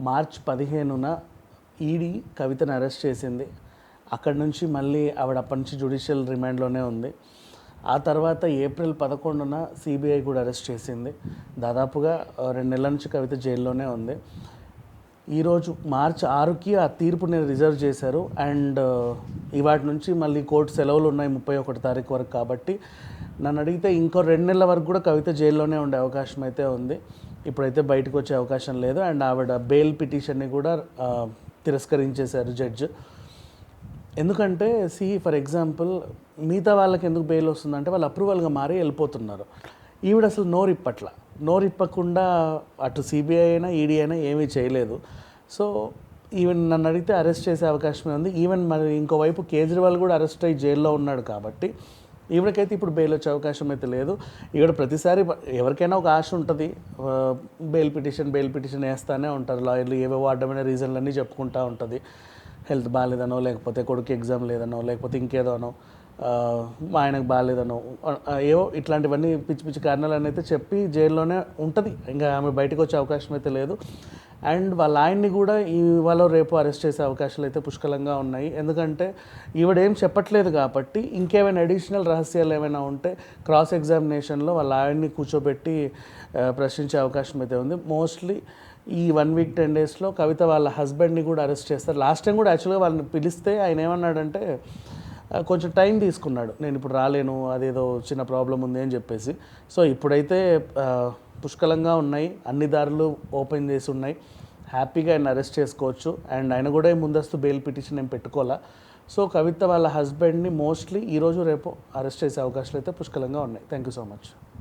March 15న ED కవితను arrest చేసింది. అక్కడి నుంచి మళ్ళీ ఆవిడ అప్పటి నుంచి జ్యుడిషియల్ రిమాండ్లోనే ఉంది. ఆ తర్వాత ఏప్రిల్ 11న సిబిఐ కూడా అరెస్ట్ చేసింది. దాదాపుగా 2 నెలల నుంచి కవిత జైల్లోనే ఉంది. ఈరోజు మార్చ్ 6కి ఆ తీర్పుని రిజర్వ్ చేశారు. అండ్ ఇవాటి నుంచి మళ్ళీ కోర్టు సెలవులు ఉన్నాయి 31 తారీఖు వరకు. కాబట్టి నన్ను అడిగితే ఇంకో 2 నెలల వరకు కూడా కవిత జైల్లోనే ఉండే అవకాశం అయితే ఉంది. ఇప్పుడైతే బయటకు వచ్చే అవకాశం లేదు. అండ్ ఆవిడ బెయిల్ పిటిషన్ని కూడా తిరస్కరించేశారు జడ్జ్. ఎందుకంటే ఫర్ ఎగ్జాంపుల్ మిగతా వాళ్ళకి ఎందుకు బెయిల్ వస్తుందంటే వాళ్ళు అప్రూవల్గా మారి వెళ్ళిపోతున్నారు. ఈవిడ అసలు నోరిప్పకుండా అటు సిబిఐ అయినా ఈడీ అయినా ఏమీ చేయలేదు. సో ఈవెన్ నన్ను అడిగితే అరెస్ట్ చేసే అవకాశమే ఉంది. ఈవెన్ మరి ఇంకోవైపు కేజ్రీవాల్ కూడా అరెస్ట్ అయ్యి జైల్లో ఉన్నాడు. కాబట్టి ఈవిడకైతే ఇప్పుడు బెయిల్ వచ్చే అవకాశం అయితే లేదు. ఈవిడ ప్రతిసారి ఎవరికైనా ఒక ఆశ ఉంటుంది, బెయిల్ పిటిషన్ వేస్తూనే ఉంటారు లాయర్లు. ఏవేవో అడ్డమైన రీజన్లన్నీ చెప్పుకుంటూ ఉంటుంది. హెల్త్ బాగాలేదనో, లేకపోతే కొడుకు ఎగ్జామ్ లేదనో, లేకపోతే ఇంకేదోనో, మా ఆయనకు బాగాలేదనో, ఏవో ఇట్లాంటివన్నీ పిచ్చి పిచ్చి కారణాలు అయితే చెప్పి జైల్లోనే ఉంటుంది. ఇంకా ఆమె బయటకు వచ్చే అవకాశం అయితే లేదు. అండ్ వాళ్ళ ఆయన్ని కూడా ఇవాళ రేపు అరెస్ట్ చేసే అవకాశాలు అయితే పుష్కలంగా ఉన్నాయి. ఎందుకంటే ఈవిడేం చెప్పట్లేదు కాబట్టి ఇంకేమైనా అడిషనల్ రహస్యాలు ఏమైనా ఉంటే క్రాస్ ఎగ్జామినేషన్లో వాళ్ళ ఆయన్ని కూర్చోబెట్టి ప్రశ్నించే అవకాశం అయితే ఉంది. మోస్ట్లీ ఈ 1 వీక్ 10 డేస్లో కవిత వాళ్ళ హస్బెండ్ని కూడా అరెస్ట్ చేస్తారు. లాస్ట్ టైం కూడా యాక్చువల్గా వాళ్ళని పిలిస్తే ఆయన ఏమన్నాడంటే కొంచెం టైం తీసుకున్నాడు, నేను ఇప్పుడు రాలేను, అదేదో చిన్న ప్రాబ్లం ఉంది అని చెప్పేసి. సో ఇప్పుడైతే పుష్కలంగా ఉన్నాయి, అన్ని దారులు ఓపెన్ చేసి ఉన్నాయి. హ్యాపీగా ఆయన అరెస్ట్ చేసుకోవచ్చు. అండ్ ఆయన కూడా ముందస్తు బెయిల్ పిటిషన్ ఏం పెట్టుకోవాలా. సో కవిత వాళ్ళ హస్బెండ్ని మోస్ట్లీ ఈరోజు రేపు అరెస్ట్ చేసే అవకాశాలు అయితే పుష్కలంగా ఉన్నాయి. Thank you so much.